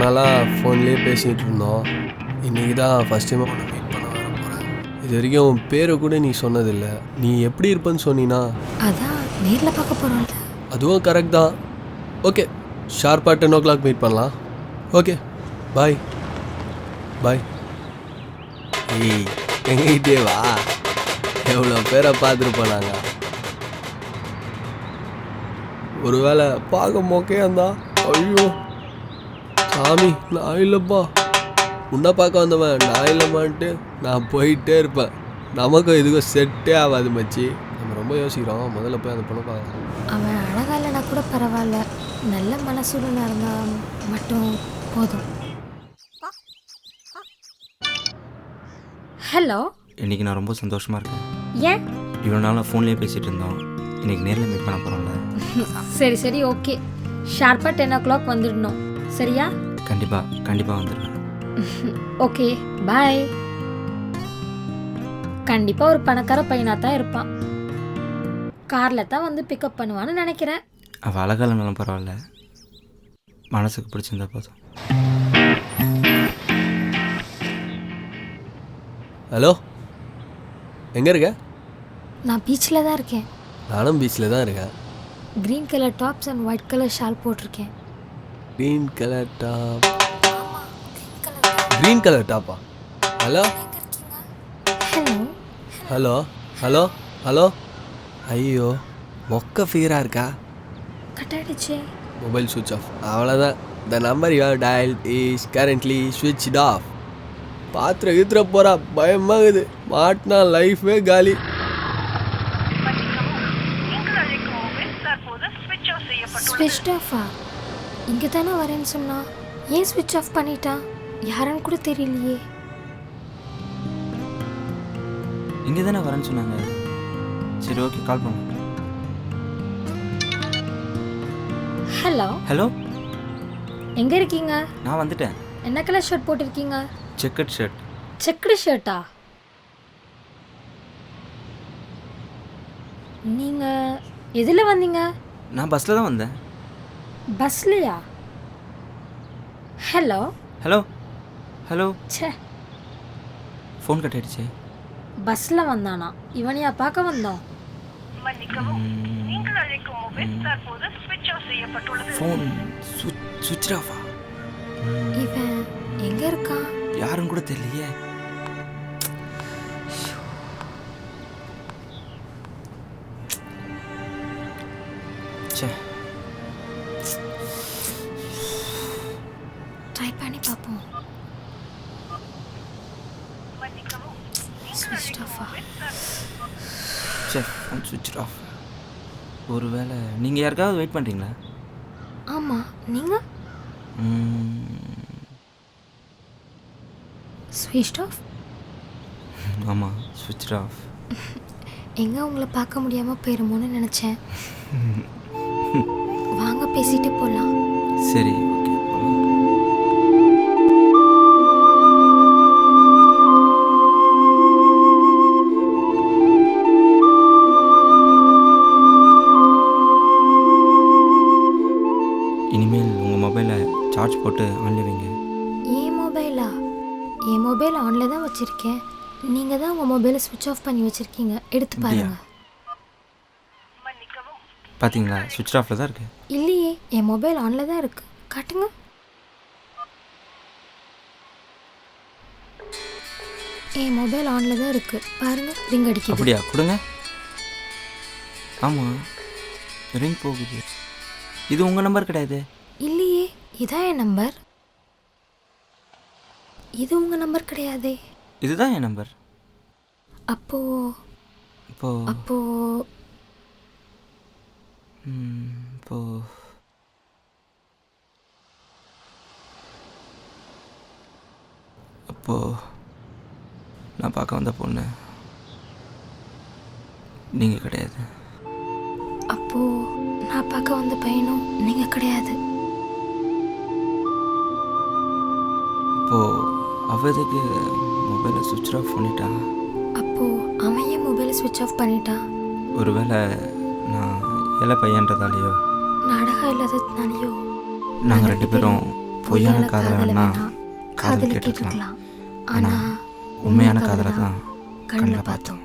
நாளாக ஃபோன்லேயே பேசிகிட்டு இருந்தோம். இன்றைக்கி தான் ஃபஸ்ட் டைம் உன்னை மீட் பண்ண வர போகிறேன். இது வரைக்கும் உன் பேரை கூட நீ சொன்னதில்லை. நீ எப்படி இருப்பேன்னு சொன்னீன்னா அதான் நேரில் பார்க்க போகிறோம்ல. அதுவும் கரெக்ட் தான். ஓகே, ஷார்ப்பாக 10 o'clock மீட் பண்ணலாம். ஓகே, பாய் பாய். ஏய், எங்ககிட்டே வா. எவ்வளோ பேரை பார்த்துருப்போம் நாங்கள். ஒரு வேளை பார்க்க மொக்கையா இருந்தா, ஐயோ சாமி நான் இல்லைப்பா, உன்னை பார்க்க வந்தவன் நான் இல்லைம்மான்ட்டு நான் போயிட்டே இருப்பேன். நமக்கும் இதுக்கும் செட்டே ஆகாது மச்சி. நம்ம ரொம்ப யோசிக்கிறோம். முதல்ல போய் அந்த பொண்ணை பார்க்கலாம். அவன் அழகா இல்லைனா கூட பரவாயில்ல, நல்ல மனசுடன் இருந்தால் மட்டும் போதும். ஹலோ, இன்றைக்கி நான் ரொம்ப சந்தோஷமாக இருக்கேன். ஏன்? இவ்வளோ நாளாக ஃபோன்லேயே பேசிகிட்டு இருந்தோம். இன்றைக்கி நேரில் மீட் பண்ண போகிறோம்ல. சரி சரி, ஓகே. ஷார்ப்பாக 10 o'clock வந்துடணும், சரியா? கண்டிப்பாக வந்துடுவேன். ஓகே, பாய். கண்டிப்பாக ஒரு பணக்கார பையனாக தான் இருப்பான். காரில் தான் வந்து பிக்கப் பண்ணுவான்னு நினைக்கிறேன். அவள் அழகாலனாலும் பரவாயில்ல, மனசுக்கு பிடிச்சிருந்தா போதும். ஹலோ, எங்கே இருக்க? நான் பீச்சில் தான் இருக்கேன். நானும் பீச்சில் தான் இருக்கேன். Green colour tops and white colour shawl போட்டிருக்கேன். Green colour top. Green colour டாப்பா? Hello hello hello hello hello. ஐயோ, மொக்க ஃபிகராக இருக்கா. கட் ஆகிடுச்சே. மொபைல் சுவிட்ச் ஆஃப். அவ்வளோதான். The number you have dialled is currently switched off. பாத்திர கீத்திர போகிறா, பயமாகுது. மாட்டினா லைஃபே காலி. ஸ்விட்ச் ஆஃபா? இங்கே தானே வரேன்னு சொன்னா, ஏன் ஸ்விட்ச் ஆஃப் பண்ணிட்டா? யாருன்னு கூட தெரியலையே. இங்கே தானே வரேன்னு சொன்னாங்க. சரி, ஓகே, கால் பண்ணு. ஹலோ ஹலோ, எங்கே இருக்கீங்க? நான் வந்துட்டேன். என்ன கலர் ஷர்ட் போட்டிருக்கீங்க? Checked shirt. செக்குடு ஷர்ட்டா? நீங்கள் எதில் வந்தீங்க? நான் பஸ்ஸில் தான் வந்தேன். பஸ்லையா? Hello hello hello. ச்சே, ஃபோன் கட் ஆகிடுச்சே. பஸ்ஸில் வந்தானா? இவனையா பார்க்க வந்தோம்? ஃபோன் சுவிட்ச் ஆஃபா? இவன் எங்கே இருக்கான்? யாரும் கூட தெரியலையே. சே, ட்ரை பண்ணி பார்ப்போம். ஸ்விட்ச் ஆஃபா? சே, ஃபோன் சுவிட்ச் ஆஃப். ஒருவேளை நீங்கள் யாருக்காவது வெயிட் பண்ணுறீங்களா? ஆமாம், நீங்கள்? ஸ்விட்ச் ஆஃப்? ஆமாம், சுவிட்ச் ஆஃப். எங்கே உங்களை பார்க்க முடியாமல் போயிருமோன்னு நினச்சேன். வாங்க பேசிட்டு போகலாம். சரி, ஓகே, போகலாம். இனிமேல் உங்கள் மொபைலை சார்ஜ் போட்டு ஆன்ல வைங்க. ஏன் மொபைலா? என் மொபைல் ஆனில் தான் வச்சுருக்கேன். நீங்கள் தான் உங்கள் மொபைலை ஸ்விட்ச் ஆஃப் பண்ணி வச்சுருக்கீங்க. எடுத்து பாருங்கள். பார்த்தீங்களா, சுவிட்ச் ஆஃபில் தான் இருக்குது. இல்லையே, என் மொபைல் ஆனில் தான் இருக்குது. காட்டுங்க. என் மொபைல் ஆனில் தான் இருக்குது. பாருங்கள், ரிங் அடிக்குது. அப்படியா? கொடுங்க. ஆமாம், ரிங் போகுது. இது உங்கள் நம்பர் கிடையாது. இல்லையே, இதான் என் நம்பர். இது உங்கள் நம்பர் கிடையாதே. இதுதான் என் நம்பர். அப்போ இப்போ அப்போ இப்போ அப்போ நான் பார்க்க வந்த பொண்ணு நீங்கள் கிடையாது. அப்போ நான் பார்க்க வந்த பையனும் நீங்கள் கிடையாது. இப்போது அவதுக்கு மொபைலை சுவிட்ச் ஆஃப் பண்ணிட்டா. அப்போ அவன் ஏன் மொபைலை ஸ்விட்ச் ஆஃப் பண்ணிட்டான்? ஒருவேளை நான் ஏழை பையன்றதாலேயோ நான் அழகா இல்லாததுனாலையோ? நாங்கள் 2 பேரும் பொய்யான காதலை வேணா காதல் கேட்டுக்கலாம், ஆனால் உண்மையான காதலை தான் கண்ணில் பார்த்தோம்.